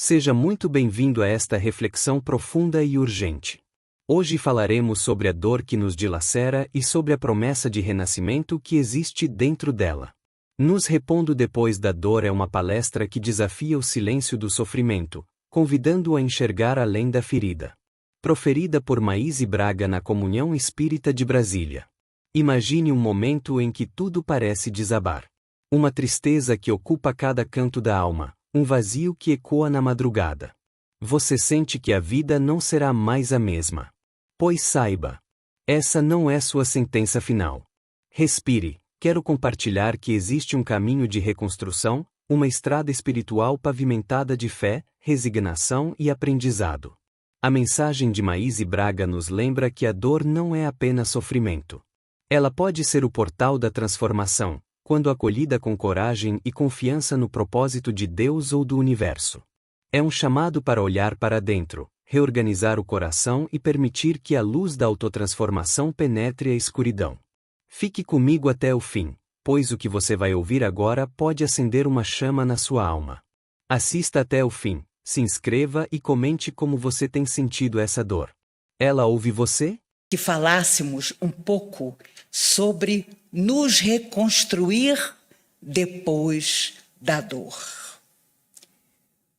Seja muito bem-vindo a esta reflexão profunda e urgente. Hoje falaremos sobre a dor que nos dilacera e sobre a promessa de renascimento que existe dentro dela. Nos Repondo Depois da Dor é uma palestra que desafia o silêncio do sofrimento, convidando-o a enxergar além da ferida. Proferida por Maíse Braga na Comunhão Espírita de Brasília. Imagine um momento em que tudo parece desabar. Uma tristeza que ocupa cada canto da alma, um vazio que ecoa na madrugada. Você sente que a vida não será mais a mesma. Pois saiba, essa não é sua sentença final. Respire, quero compartilhar que existe um caminho de reconstrução, uma estrada espiritual pavimentada de fé, resignação e aprendizado. A mensagem de Maíse Braga nos lembra que a dor não é apenas sofrimento. Ela pode ser o portal da transformação, quando acolhida com coragem e confiança no propósito de Deus ou do universo. É um chamado para olhar para dentro, reorganizar o coração e permitir que a luz da autotransformação penetre a escuridão. Fique comigo até o fim, pois o que você vai ouvir agora pode acender uma chama na sua alma. Assista até o fim, se inscreva e comente como você tem sentido essa dor. Ela ouve você? Que falássemos um pouco sobre nos reconstruir depois da dor.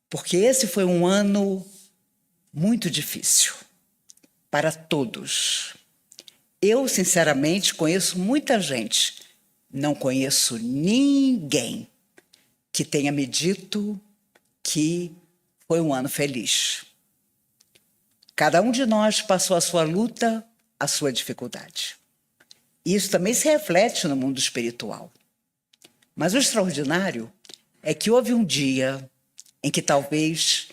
Porque esse foi um ano muito difícil para todos. Eu, sinceramente, conheço muita gente, não conheço ninguém que tenha me dito que foi um ano feliz. Cada um de nós passou a sua luta, a sua dificuldade. Isso também se reflete no mundo espiritual. Mas o extraordinário é que houve um dia em que talvez,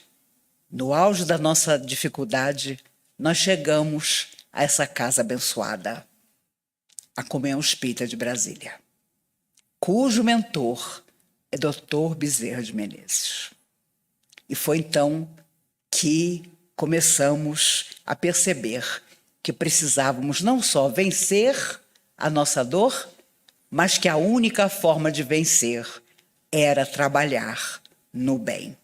no auge da nossa dificuldade, nós chegamos a essa casa abençoada, a Comunhão Espírita de Brasília, cujo mentor é Dr. Bezerra de Menezes. E foi então que começamos a perceber que precisávamos não só vencer a nossa dor, mas que a única forma de vencer era trabalhar no bem.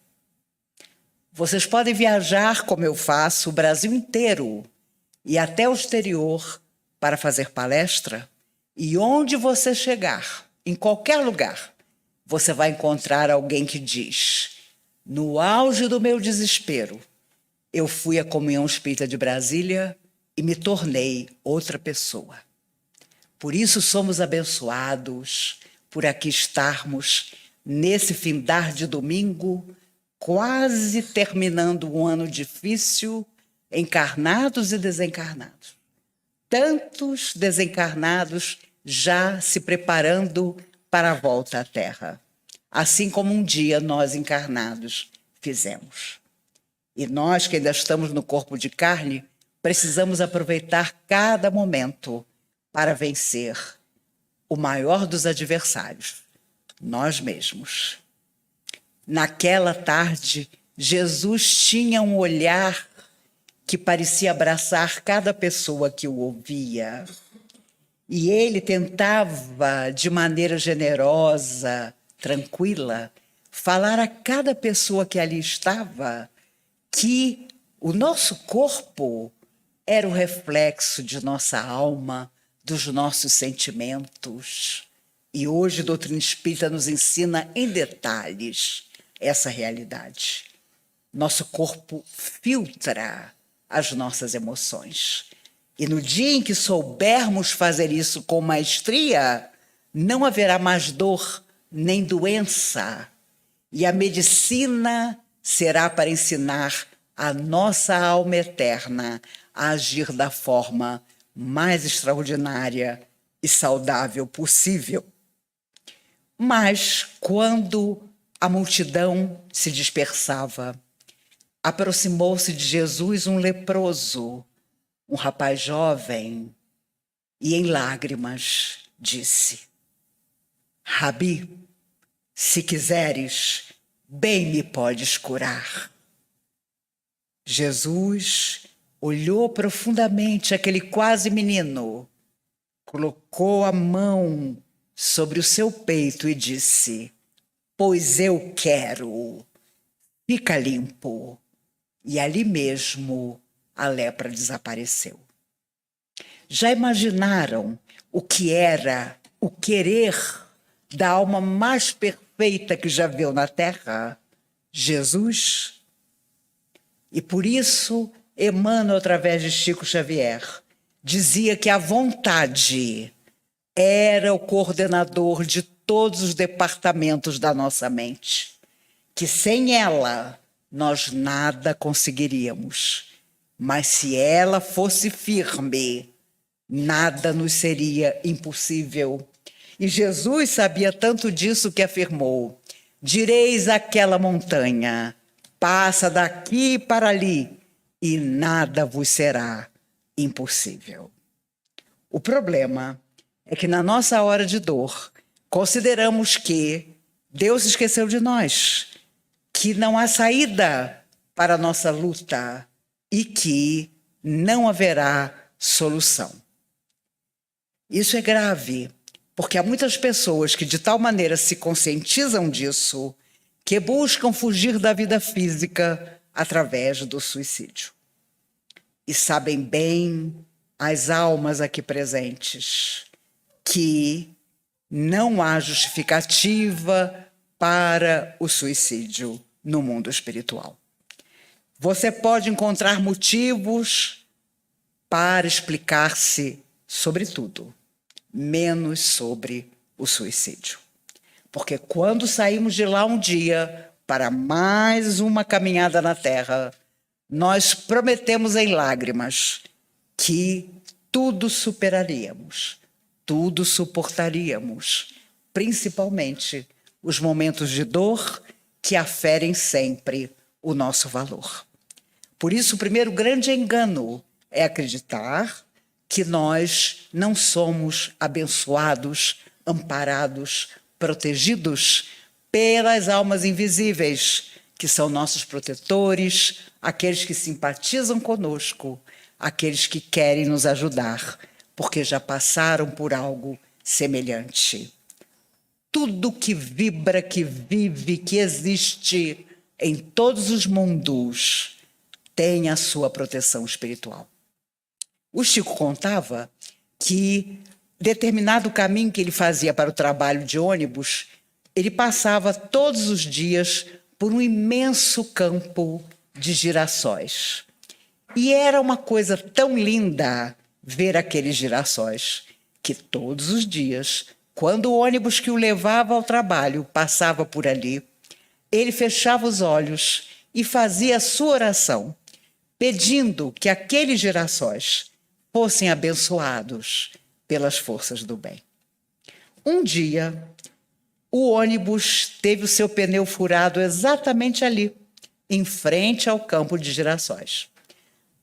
Vocês podem viajar, como eu faço, o Brasil inteiro e até o exterior para fazer palestra, e onde você chegar, em qualquer lugar, você vai encontrar alguém que diz: no auge do meu desespero, eu fui à Comunhão Espírita de Brasília e me tornei outra pessoa. Por isso somos abençoados por aqui estarmos nesse findar de domingo, quase terminando um ano difícil, encarnados e desencarnados. Tantos desencarnados já se preparando para a volta à Terra, assim como um dia nós encarnados fizemos. E nós que ainda estamos no corpo de carne, precisamos aproveitar cada momento para vencer o maior dos adversários, nós mesmos. Naquela tarde, Jesus tinha um olhar que parecia abraçar cada pessoa que o ouvia. E ele tentava, de maneira generosa, tranquila, falar a cada pessoa que ali estava que o nosso corpo era o reflexo de nossa alma, dos nossos sentimentos. E hoje a doutrina espírita nos ensina em detalhes essa realidade. Nosso corpo filtra as nossas emoções. E no dia em que soubermos fazer isso com maestria, não haverá mais dor nem doença. E a medicina será para ensinar a nossa alma eterna a agir da forma mais extraordinária e saudável possível. Mas, quando a multidão se dispersava, aproximou-se de Jesus um leproso, um rapaz jovem, e em lágrimas disse: Rabi, se quiseres, bem me podes curar. Jesus olhou profundamente aquele quase menino, colocou a mão sobre o seu peito e disse: pois eu quero. fica limpo. E ali mesmo a lepra desapareceu. Já imaginaram o que era o querer da alma mais perfeita que já viu na Terra? Jesus? E por isso, Emmanuel, através de Chico Xavier, dizia que a vontade era o coordenador de todos os departamentos da nossa mente, que sem ela nós nada conseguiríamos, mas se ela fosse firme, nada nos seria impossível. E Jesus sabia tanto disso que afirmou: direis àquela montanha, passa daqui para ali, e nada vos será impossível. O problema é que na nossa hora de dor, consideramos que Deus esqueceu de nós, que não há saída para a nossa luta e que não haverá solução. Isso é grave, porque há muitas pessoas que de tal maneira se conscientizam disso que buscam fugir da vida física através do suicídio. E sabem bem, as almas aqui presentes, que não há justificativa para o suicídio no mundo espiritual. Você pode encontrar motivos para explicar-se sobre tudo, menos sobre o suicídio. Porque quando saímos de lá um dia para mais uma caminhada na Terra, nós prometemos em lágrimas que tudo superaríamos, tudo suportaríamos, principalmente os momentos de dor que aferem sempre o nosso valor. Por isso, o primeiro grande engano é acreditar que nós não somos abençoados, amparados, protegidos pelas almas invisíveis, que são nossos protetores, aqueles que simpatizam conosco, aqueles que querem nos ajudar, porque já passaram por algo semelhante. Tudo que vibra, que vive, que existe em todos os mundos tem a sua proteção espiritual. O Chico contava que determinado caminho que ele fazia para o trabalho de ônibus, ele passava todos os dias por um imenso campo de girassóis. E era uma coisa tão linda ver aqueles girassóis, que todos os dias, quando o ônibus que o levava ao trabalho passava por ali, ele fechava os olhos e fazia a sua oração, pedindo que aqueles girassóis fossem abençoados pelas forças do bem. Um dia, o ônibus teve o seu pneu furado exatamente ali, em frente ao campo de girassóis.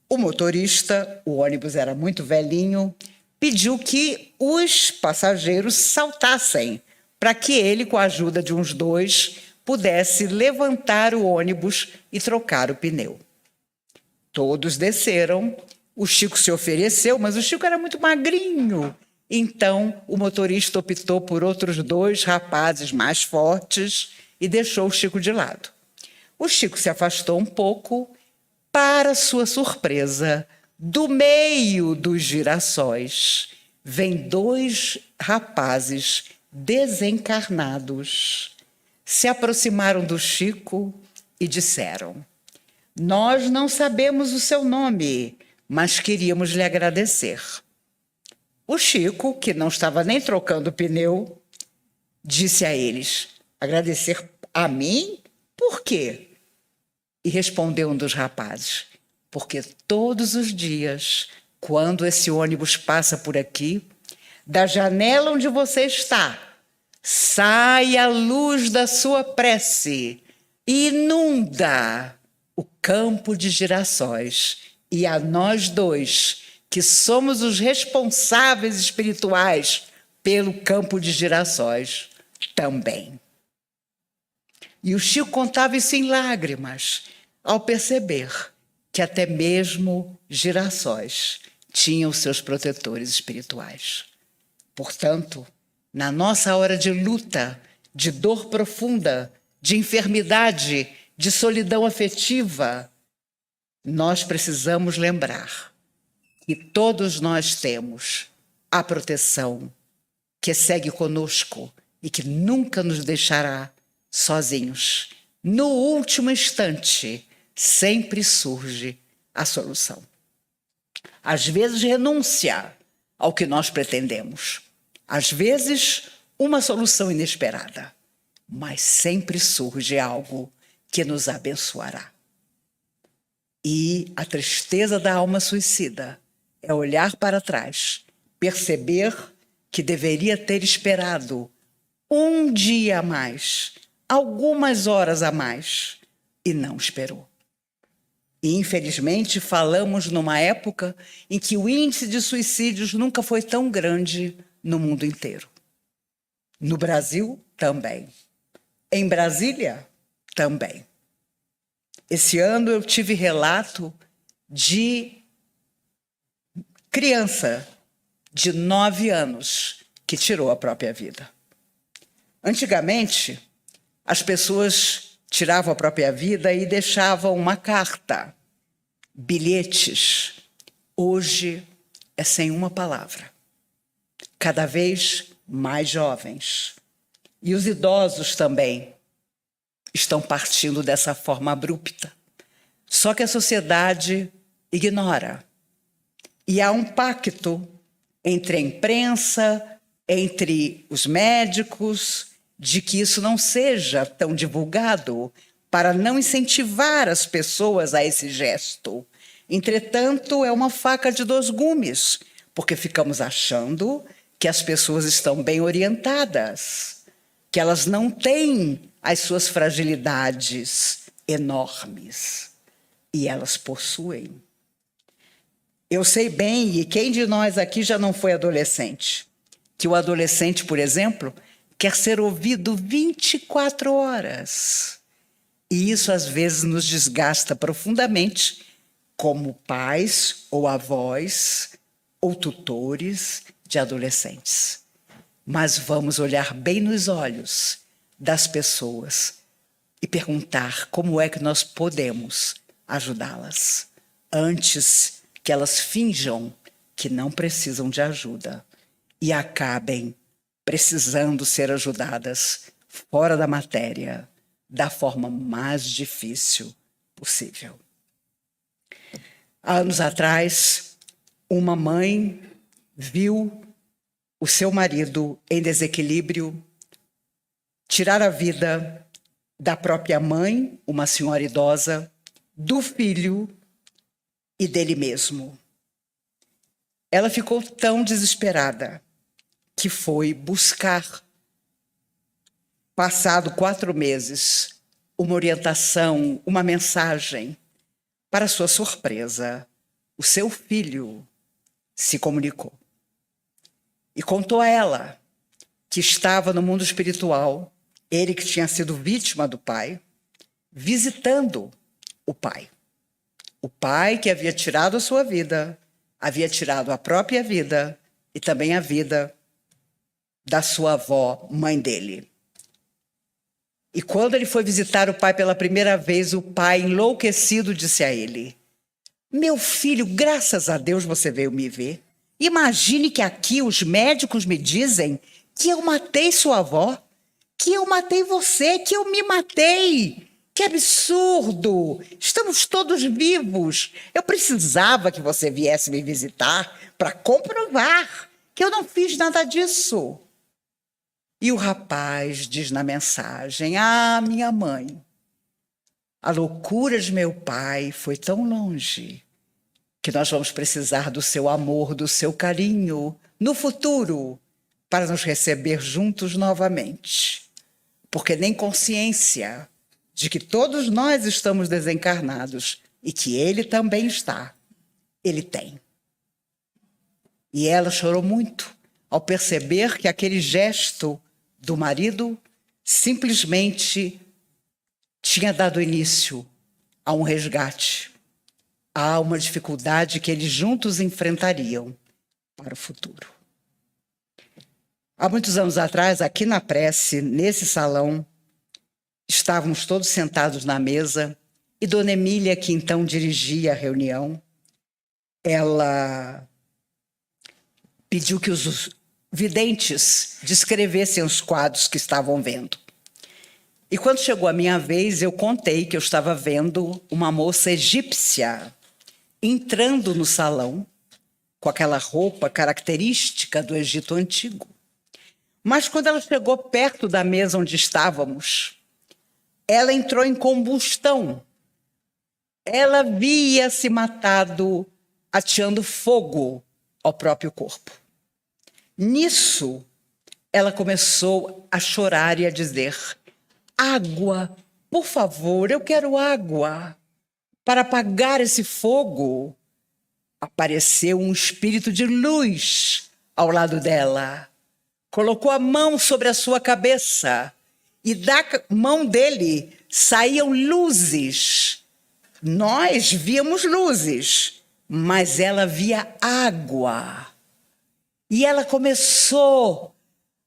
O motorista, o ônibus era muito velhinho, pediu que os passageiros saltassem para que ele, com a ajuda de uns dois, pudesse levantar o ônibus e trocar o pneu. Todos desceram. O Chico se ofereceu, mas o Chico era muito magrinho. Então, o motorista optou por outros dois rapazes mais fortes e deixou o Chico de lado. O Chico se afastou um pouco. Para sua surpresa, do meio dos girassóis, vêm dois rapazes desencarnados. Se aproximaram do Chico e disseram: nós não sabemos o seu nome, mas queríamos lhe agradecer. O Chico, que não estava nem trocando o pneu, disse a eles: agradecer a mim? Por quê? E respondeu um dos rapazes: porque todos os dias, quando esse ônibus passa por aqui, da janela onde você está, sai a luz da sua prece e inunda o campo de girassóis. E a nós dois, que somos os responsáveis espirituais pelo campo de girassóis, também. E o Chico contava isso em lágrimas, ao perceber que até mesmo girassóis tinham seus protetores espirituais. Portanto, na nossa hora de luta, de dor profunda, de enfermidade, de solidão afetiva, nós precisamos lembrar que todos nós temos a proteção que segue conosco e que nunca nos deixará sozinhos. No último instante, sempre surge a solução. Às vezes, renúncia ao que nós pretendemos. Às vezes, uma solução inesperada. Mas sempre surge algo que nos abençoará. E a tristeza da alma suicida é olhar para trás, perceber que deveria ter esperado um dia a mais, algumas horas a mais, e não esperou. E, infelizmente, falamos numa época em que o índice de suicídios nunca foi tão grande no mundo inteiro. No Brasil, também. Em Brasília, também. Esse ano eu tive relato de criança de 9 anos que tirou a própria vida. Antigamente, as pessoas tiravam a própria vida e deixavam uma carta, bilhetes. Hoje é sem uma palavra. Cada vez mais jovens. E os idosos também estão partindo dessa forma abrupta. Só que a sociedade ignora. E há um pacto entre a imprensa, entre os médicos, de que isso não seja tão divulgado para não incentivar as pessoas a esse gesto. Entretanto, é uma faca de 2 gumes, porque ficamos achando que as pessoas estão bem orientadas, que elas não têm as suas fragilidades enormes, e elas possuem. Eu sei bem, e quem de nós aqui já não foi adolescente, que o adolescente, por exemplo, quer ser ouvido 24 horas. E isso, às vezes, nos desgasta profundamente, como pais ou avós ou tutores de adolescentes. Mas vamos olhar bem nos olhos das pessoas e perguntar como é que nós podemos ajudá-las antes que elas finjam que não precisam de ajuda e acabem precisando ser ajudadas fora da matéria, da forma mais difícil possível. Há anos atrás, uma mãe viu o seu marido em desequilíbrio tirar a vida da própria mãe, uma senhora idosa, do filho e dele mesmo. Ela ficou tão desesperada que foi buscar, passado 4 meses, uma orientação, uma mensagem. Para sua surpresa, o seu filho se comunicou e contou a ela que estava no mundo espiritual, ele que tinha sido vítima do pai, visitando o pai. O pai que havia tirado a sua vida, havia tirado a própria vida e também a vida da sua avó, mãe dele. E quando ele foi visitar o pai pela primeira vez, o pai, enlouquecido, disse a ele: "Meu filho, graças a Deus você veio me ver. Imagine que aqui os médicos me dizem que eu matei sua avó, que eu matei você, que eu me matei. Que absurdo! Estamos todos vivos. Eu precisava que você viesse me visitar para comprovar que eu não fiz nada disso." E o rapaz diz na mensagem: "Ah, minha mãe, a loucura de meu pai foi tão longe que nós vamos precisar do seu amor, do seu carinho no futuro para nos receber juntos novamente. Porque nem consciência de que todos nós estamos desencarnados e que ele também está, ele tem." E ela chorou muito ao perceber que aquele gesto do marido simplesmente tinha dado início a um resgate, a uma dificuldade que eles juntos enfrentariam para o futuro. Há muitos anos atrás, aqui na prece, nesse salão, Estávamos todos sentados na mesa e Dona Emília, que então dirigia a reunião, ela pediu que os videntes descrevessem os quadros que estavam vendo. E quando chegou a minha vez, eu contei que eu estava vendo uma moça egípcia entrando no salão com aquela roupa característica do Egito Antigo. Mas quando ela chegou perto da mesa onde estávamos, ela entrou em combustão. Ela havia se matado ateando fogo ao próprio corpo. Nisso, ela começou a chorar e a dizer: água, por favor, eu quero água para apagar esse fogo. Apareceu um espírito de luz ao lado dela. Colocou a mão sobre a sua cabeça e da mão dele saíam luzes. Nós víamos luzes, mas ela via água. E ela começou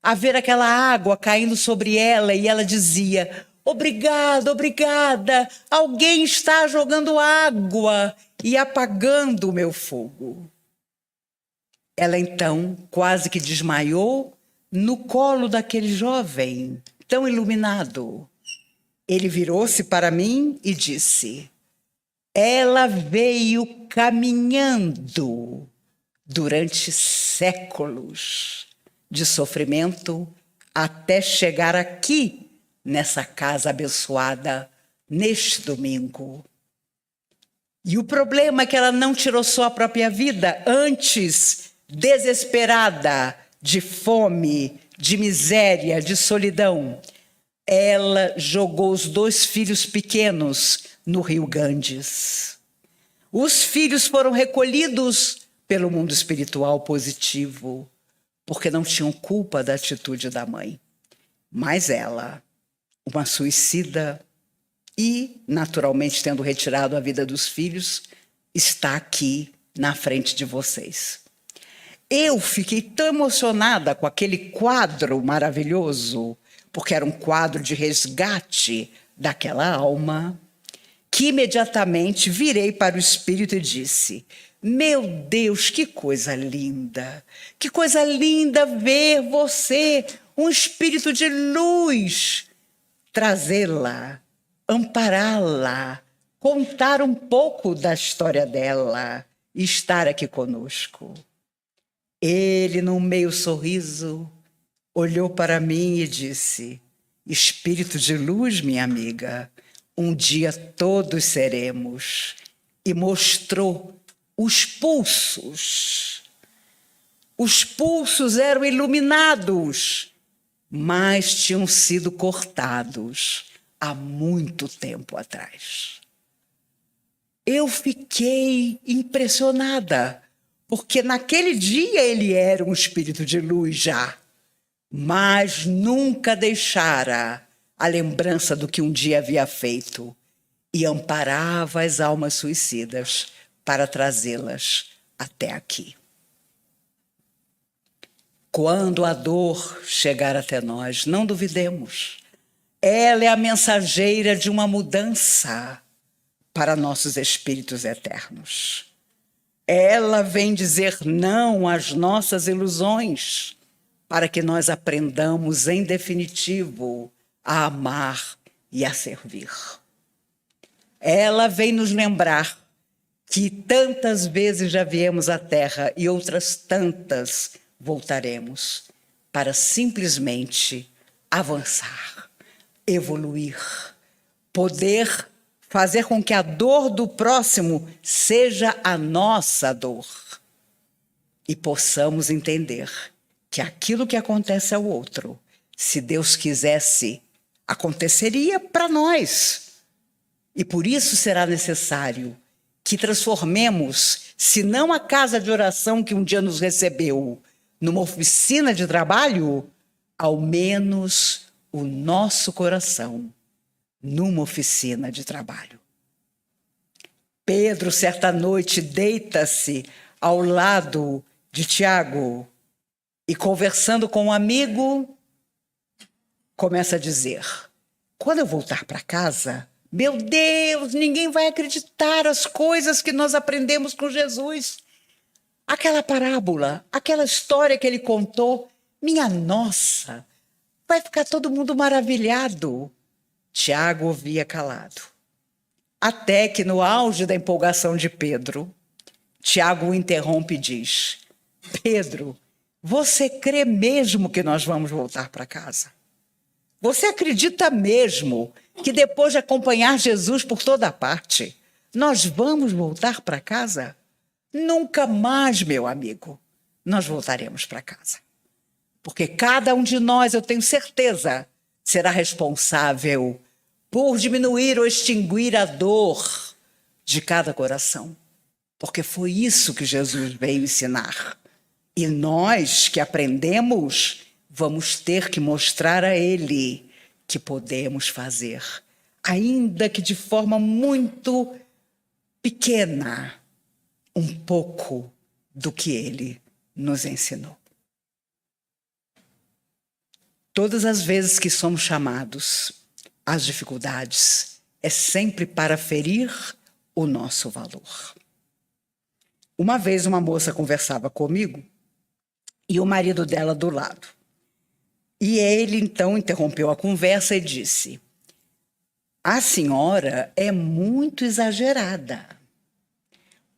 a ver aquela água caindo sobre ela e ela dizia: obrigada, obrigada, alguém está jogando água e apagando o meu fogo. Ela então quase que desmaiou no colo daquele jovem tão iluminado. Ele virou-se para mim e disse: ela veio caminhando durante séculos de sofrimento até chegar aqui, nessa casa abençoada, neste domingo. E o problema é que ela não tirou só a própria vida, antes, desesperada, de fome, de miséria, de solidão, ela jogou os 2 filhos pequenos no rio Ganges. Os filhos foram recolhidos pelo mundo espiritual positivo, porque não tinham culpa da atitude da mãe. Mas ela, uma suicida e, naturalmente, tendo retirado a vida dos filhos, está aqui na frente de vocês. Eu fiquei tão emocionada com aquele quadro maravilhoso, porque era um quadro de resgate daquela alma, que imediatamente virei para o espírito e disse: meu Deus, que coisa linda! Que coisa linda ver você, um espírito de luz, trazê-la, ampará-la, contar um pouco da história dela e estar aqui conosco. Ele, num meio sorriso, olhou para mim e disse: espírito de luz, minha amiga, um dia todos seremos. E mostrou os pulsos. Os pulsos eram iluminados, mas tinham sido cortados há muito tempo atrás. Eu fiquei impressionada, porque naquele dia ele era um espírito de luz já, mas nunca deixara a lembrança do que um dia havia feito e amparava as almas suicidas para trazê-las até aqui. Quando a dor chegar até nós, não duvidemos. Ela é a mensageira de uma mudança para nossos espíritos eternos. Ela vem dizer não às nossas ilusões, para que nós aprendamos, em definitivo, a amar e a servir. Ela vem nos lembrar que tantas vezes já viemos à Terra e outras tantas voltaremos para simplesmente avançar, evoluir, poder fazer com que a dor do próximo seja a nossa dor e possamos entender que aquilo que acontece ao outro, se Deus quisesse, aconteceria para nós. E por isso será necessário que transformemos, se não a casa de oração que um dia nos recebeu, numa oficina de trabalho, ao menos o nosso coração numa oficina de trabalho. Pedro, certa noite, deita-se ao lado de Tiago e, conversando com um amigo, começa a dizer: quando eu voltar para casa, meu Deus, ninguém vai acreditar as coisas que nós aprendemos com Jesus. Aquela parábola, aquela história que ele contou, minha nossa, vai ficar todo mundo maravilhado. Tiago ouvia calado. Até que no auge da empolgação de Pedro, Tiago o interrompe e diz: Pedro, você crê mesmo que nós vamos voltar para casa? Você acredita mesmo que depois de acompanhar Jesus por toda parte, nós vamos voltar para casa? Nunca mais, meu amigo, nós voltaremos para casa. Porque cada um de nós, eu tenho certeza, será responsável por diminuir ou extinguir a dor de cada coração. Porque foi isso que Jesus veio ensinar. E nós que aprendemos, vamos ter que mostrar a Ele que podemos fazer, ainda que de forma muito pequena, um pouco do que Ele nos ensinou. Todas as vezes que somos chamados às dificuldades, é sempre para ferir o nosso valor. Uma vez uma moça conversava comigo e o marido dela do lado. E ele então interrompeu a conversa e disse: a senhora é muito exagerada,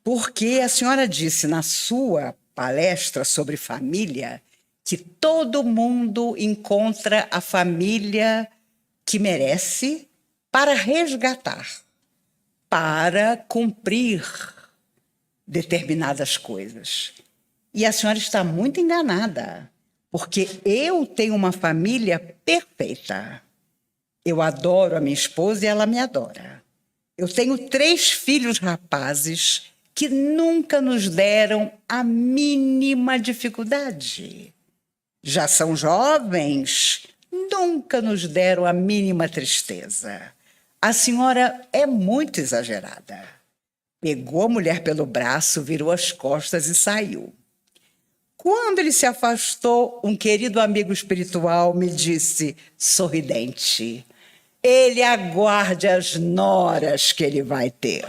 porque a senhora disse na sua palestra sobre família que todo mundo encontra a família que merece para resgatar, para cumprir determinadas coisas. E a senhora está muito enganada, porque eu tenho uma família perfeita. Eu adoro a minha esposa e ela me adora. Eu tenho 3 filhos rapazes que nunca nos deram a mínima dificuldade. Já são jovens, nunca nos deram a mínima tristeza. A senhora é muito exagerada. Pegou a mulher pelo braço, virou as costas e saiu. Quando ele se afastou, um querido amigo espiritual me disse, sorridente: ele aguarde as noras que ele vai ter.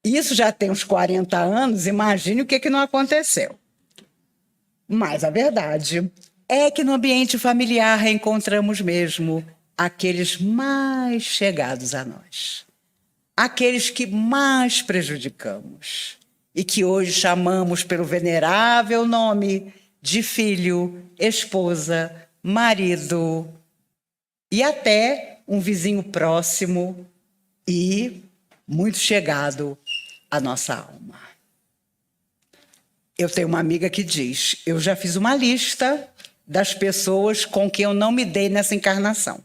Isso já tem uns 40 anos, imagine o que não aconteceu. Mas a verdade é que no ambiente familiar reencontramos mesmo aqueles mais chegados a nós. Aqueles que mais prejudicamos e que hoje chamamos pelo venerável nome de filho, esposa, marido e até um vizinho próximo e muito chegado à nossa alma. Eu tenho uma amiga que diz: eu já fiz uma lista das pessoas com quem eu não me dei nessa encarnação.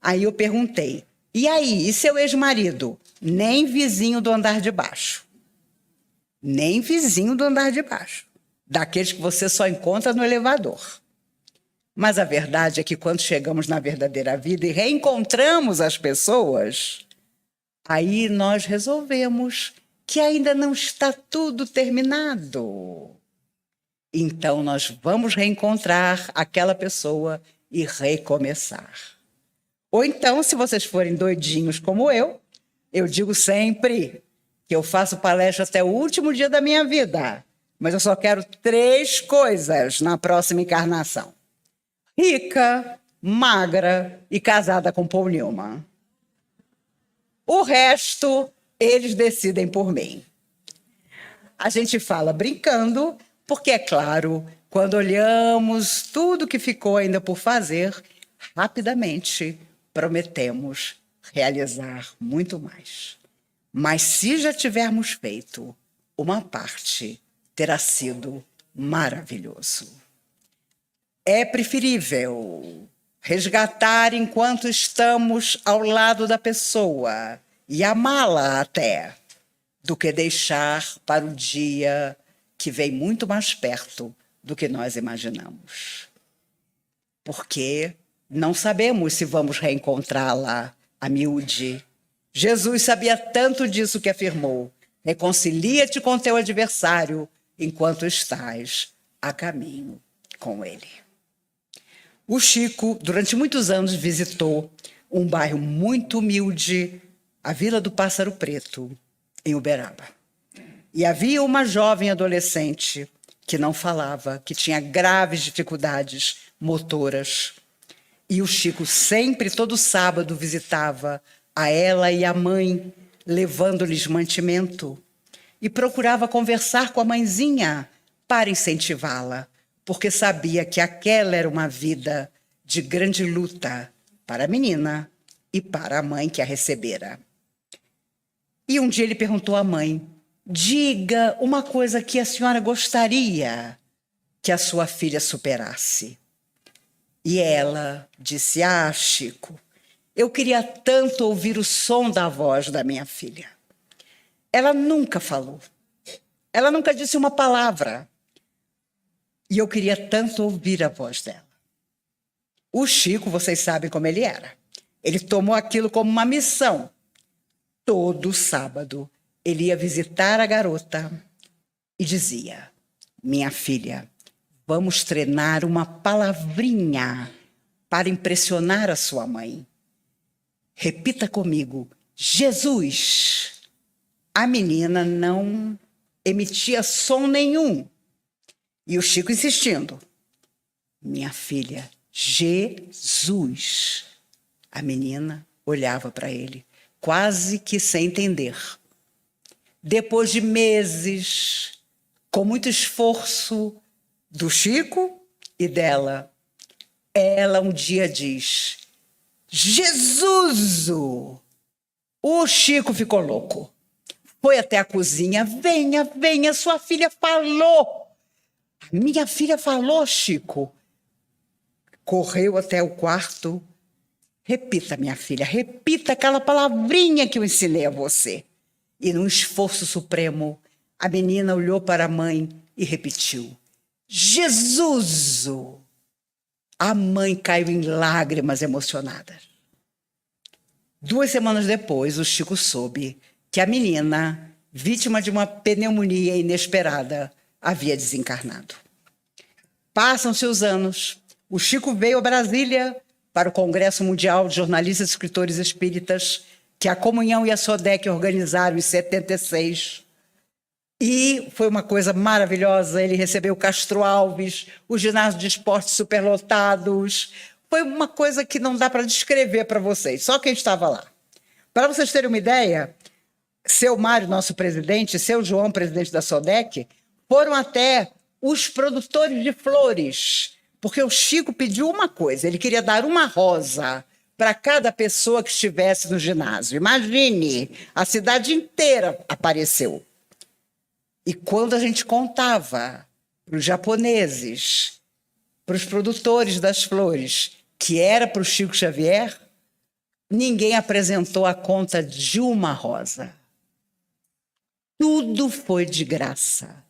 Aí eu perguntei: e aí, e seu ex-marido? Nem vizinho do andar de baixo. Nem vizinho do andar de baixo. Daqueles que você só encontra no elevador. Mas a verdade é que quando chegamos na verdadeira vida e reencontramos as pessoas, aí nós resolvemos que ainda não está tudo terminado. Então nós vamos reencontrar aquela pessoa e recomeçar. Ou então, se vocês forem doidinhos como eu digo sempre que eu faço palestra até o último dia da minha vida, mas eu só quero 3 coisas na próxima encarnação: rica, magra e casada com Paul Newman. O resto, eles decidem por mim. A gente fala brincando, porque, é claro, quando olhamos tudo que ficou ainda por fazer, rapidamente prometemos realizar muito mais. Mas se já tivermos feito uma parte, terá sido maravilhoso. É preferível resgatar enquanto estamos ao lado da pessoa e amá-la até, do que deixar para o dia que vem muito mais perto do que nós imaginamos. Porque não sabemos se vamos reencontrá-la a miúde. Jesus sabia tanto disso que afirmou: reconcilia-te com teu adversário enquanto estás a caminho com ele. O Chico, durante muitos anos, visitou um bairro muito humilde, a Vila do Pássaro Preto, em Uberaba. E havia uma jovem adolescente que não falava, que tinha graves dificuldades motoras. E o Chico sempre, todo sábado, visitava a ela e a mãe, levando-lhes mantimento. E procurava conversar com a mãezinha para incentivá-la, porque sabia que aquela era uma vida de grande luta para a menina e para a mãe que a recebera. E um dia ele perguntou à mãe: diga uma coisa que a senhora gostaria que a sua filha superasse. E ela disse: ah, Chico, eu queria tanto ouvir o som da voz da minha filha. Ela nunca falou, ela nunca disse uma palavra. E eu queria tanto ouvir a voz dela. O Chico, vocês sabem como ele era. Ele tomou aquilo como uma missão. Todo sábado, ele ia visitar a garota e dizia: minha filha, vamos treinar uma palavrinha para impressionar a sua mãe. Repita comigo: Jesus. A menina não emitia som nenhum. E o Chico insistindo: minha filha, Jesus. A menina olhava para ele, quase que sem entender. Depois de meses, com muito esforço do Chico e dela, ela um dia diz: Jesus! O Chico ficou louco. Foi até a cozinha: venha, venha, sua filha falou. Minha filha falou, Chico. Correu até o quarto. Repita, minha filha, repita aquela palavrinha que eu ensinei a você. E num esforço supremo, a menina olhou para a mãe e repetiu: Jesus! A mãe caiu em lágrimas emocionadas. 2 semanas depois, o Chico soube que a menina, vítima de uma pneumonia inesperada, havia desencarnado. Passam-se os anos. O Chico veio a Brasília para o Congresso Mundial de Jornalistas e Escritores Espíritas, que a Comunhão e a SODEC organizaram em 76. E foi uma coisa maravilhosa. Ele recebeu Castro Alves, o ginásio de esportes superlotados. Foi uma coisa que não dá para descrever para vocês, só quem estava lá. Para vocês terem uma ideia, seu Mário, nosso presidente, seu João, presidente da SODEC, foram até os produtores de flores, porque o Chico pediu uma coisa: ele queria dar uma rosa para cada pessoa que estivesse no ginásio. Imagine, a cidade inteira apareceu. E quando a gente contava para os japoneses, para os produtores das flores, que era para o Chico Xavier, ninguém apresentou a conta de uma rosa. Tudo foi de graça,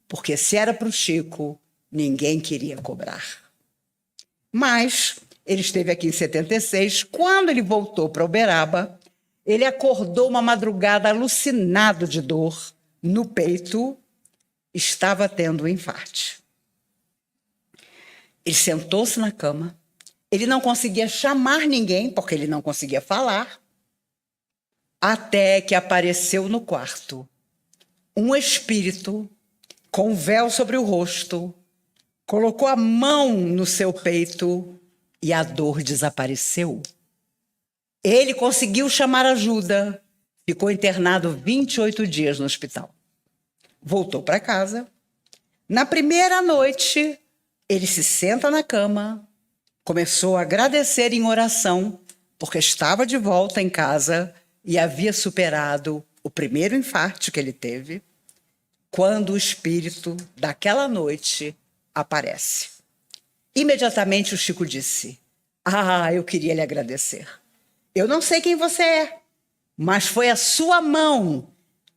porque se era para o Chico, ninguém queria cobrar. Mas ele esteve aqui em 76. Quando ele voltou para Uberaba, ele acordou uma madrugada alucinado de dor no peito, estava tendo um infarte. Ele sentou-se na cama, ele não conseguia chamar ninguém, porque ele não conseguia falar, até que apareceu no quarto um espírito com um véu sobre o rosto, colocou a mão no seu peito e a dor desapareceu. Ele conseguiu chamar ajuda, ficou internado 28 dias no hospital. Voltou para casa. Na primeira noite, ele se senta na cama, começou a agradecer em oração, porque estava de volta em casa e havia superado o primeiro infarte que ele teve, quando o espírito daquela noite aparece. Imediatamente o Chico disse: ah, eu queria lhe agradecer. Eu não sei quem você é, mas foi a sua mão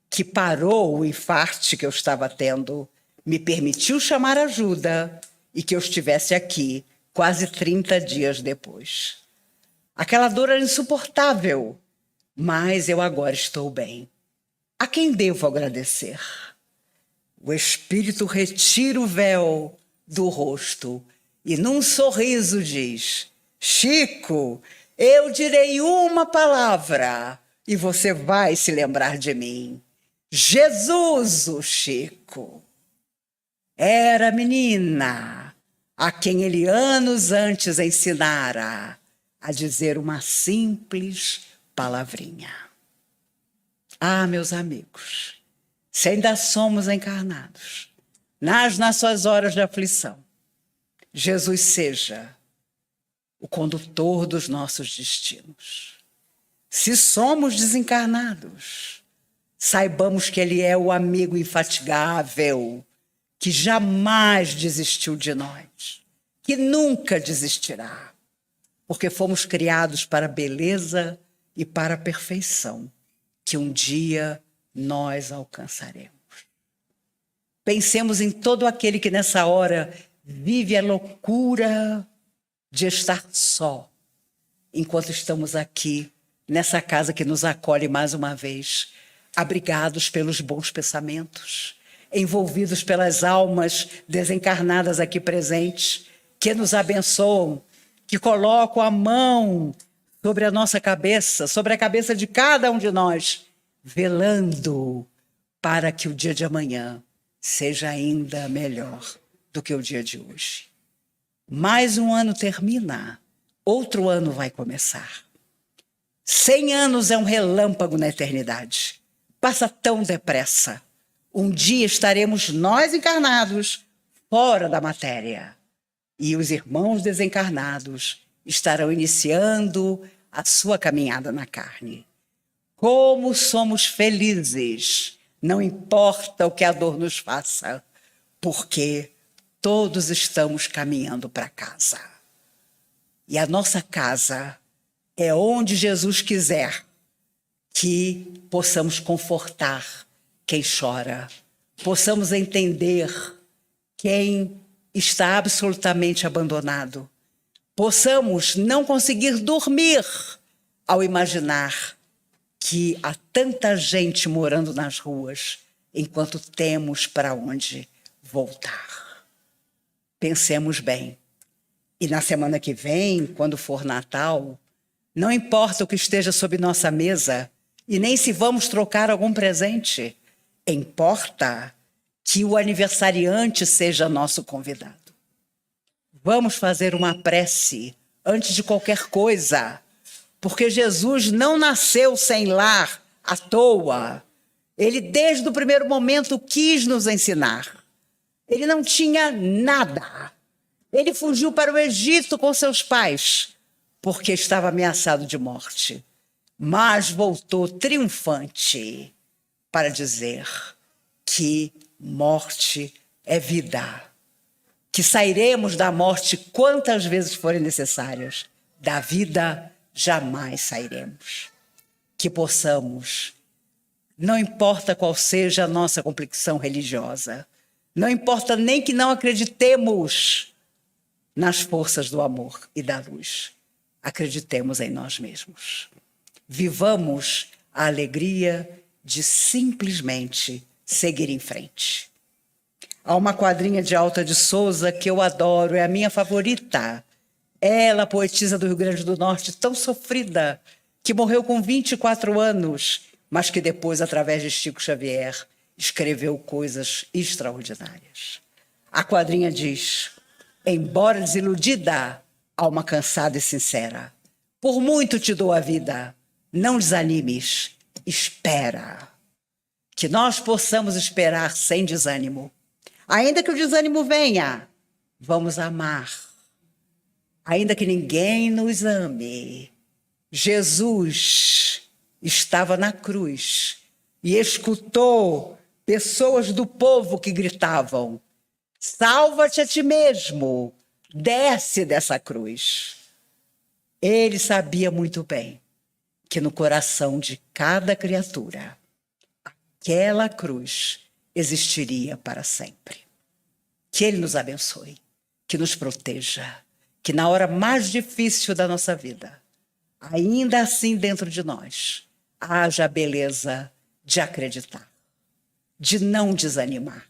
que parou o infarte que eu estava tendo, me permitiu chamar ajuda e que eu estivesse aqui quase 30 dias depois. Aquela dor era insuportável, mas eu agora estou bem. A quem devo agradecer? O espírito retira o véu do rosto e num sorriso diz: Chico, eu direi uma palavra e você vai se lembrar de mim. Jesus, o Chico. Era a menina a quem ele anos antes ensinara a dizer uma simples palavrinha. Ah, meus amigos, se ainda somos encarnados, nas nossas horas de aflição, Jesus seja o condutor dos nossos destinos. Se somos desencarnados, saibamos que Ele é o amigo infatigável, que jamais desistiu de nós, que nunca desistirá, porque fomos criados para a beleza e para a perfeição, que um dia nós alcançaremos. Pensemos em todo aquele que nessa hora vive a loucura de estar só, enquanto estamos aqui, nessa casa que nos acolhe mais uma vez, abrigados pelos bons pensamentos, envolvidos pelas almas desencarnadas aqui presentes, que nos abençoam, que colocam a mão sobre a nossa cabeça, sobre a cabeça de cada um de nós, velando para que o dia de amanhã seja ainda melhor do que o dia de hoje. Mais um ano termina, outro ano vai começar. 100 anos é um relâmpago na eternidade. Passa tão depressa. Um dia estaremos nós encarnados fora da matéria. E os irmãos desencarnados estarão iniciando a sua caminhada na carne. Como somos felizes, não importa o que a dor nos faça, porque todos estamos caminhando para casa. E a nossa casa é onde Jesus quiser que possamos confortar quem chora, possamos entender quem está absolutamente abandonado, possamos não conseguir dormir ao imaginar que há tanta gente morando nas ruas enquanto temos para onde voltar. Pensemos bem. E na semana que vem, quando for Natal, não importa o que esteja sob nossa mesa e nem se vamos trocar algum presente, importa que o aniversariante seja nosso convidado. Vamos fazer uma prece antes de qualquer coisa, porque Jesus não nasceu sem lar à toa. Ele, desde o primeiro momento, quis nos ensinar. Ele não tinha nada. Ele fugiu para o Egito com seus pais, porque estava ameaçado de morte. Mas voltou triunfante para dizer que morte é vida, que sairemos da morte quantas vezes forem necessárias, da vida jamais sairemos. Que possamos, não importa qual seja a nossa complexão religiosa, não importa nem que não acreditemos nas forças do amor e da luz, acreditemos em nós mesmos. Vivamos a alegria de simplesmente seguir em frente. Há uma quadrinha de Alta de Souza que eu adoro, é a minha favorita. Ela, poetisa do Rio Grande do Norte, tão sofrida, que morreu com 24 anos, mas que depois, através de Chico Xavier, escreveu coisas extraordinárias. A quadrinha diz: embora desiludida, alma cansada e sincera, por muito te dou a vida, não desanimes, espera. Que nós possamos esperar sem desânimo. Ainda que o desânimo venha, vamos amar. Ainda que ninguém nos ame, Jesus estava na cruz e escutou pessoas do povo que gritavam: salva-te a ti mesmo, desce dessa cruz. Ele sabia muito bem que no coração de cada criatura, aquela cruz existiria para sempre. Que Ele nos abençoe, que nos proteja, que na hora mais difícil da nossa vida, ainda assim dentro de nós, haja a beleza de acreditar, de não desanimar,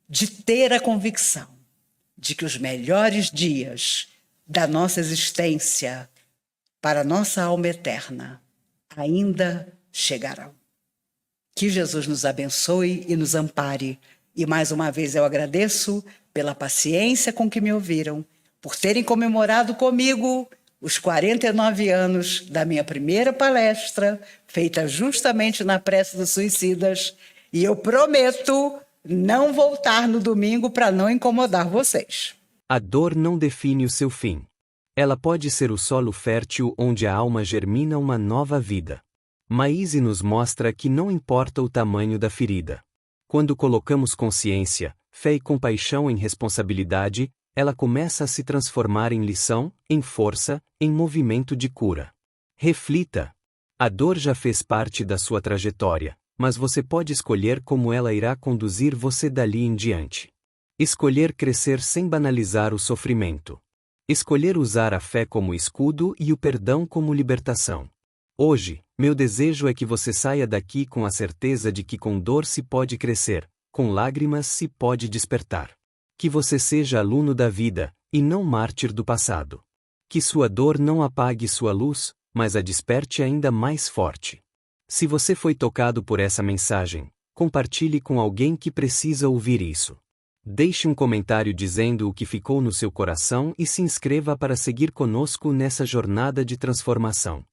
de ter a convicção de que os melhores dias da nossa existência para a nossa alma eterna ainda chegarão. Que Jesus nos abençoe e nos ampare. E mais uma vez eu agradeço pela paciência com que me ouviram, por terem comemorado comigo os 49 anos da minha primeira palestra, feita justamente na prece dos suicidas, e eu prometo não voltar no domingo para não incomodar vocês. A dor não define o seu fim. Ela pode ser o solo fértil onde a alma germina uma nova vida. Maíse nos mostra que não importa o tamanho da ferida. Quando colocamos consciência, fé e compaixão em responsabilidade, ela começa a se transformar em lição, em força, em movimento de cura. Reflita. A dor já fez parte da sua trajetória, mas você pode escolher como ela irá conduzir você dali em diante. Escolher crescer sem banalizar o sofrimento. Escolher usar a fé como escudo e o perdão como libertação. Hoje, meu desejo é que você saia daqui com a certeza de que com dor se pode crescer, com lágrimas se pode despertar. Que você seja aluno da vida, e não mártir do passado. Que sua dor não apague sua luz, mas a desperte ainda mais forte. Se você foi tocado por essa mensagem, compartilhe com alguém que precisa ouvir isso. Deixe um comentário dizendo o que ficou no seu coração e se inscreva para seguir conosco nessa jornada de transformação.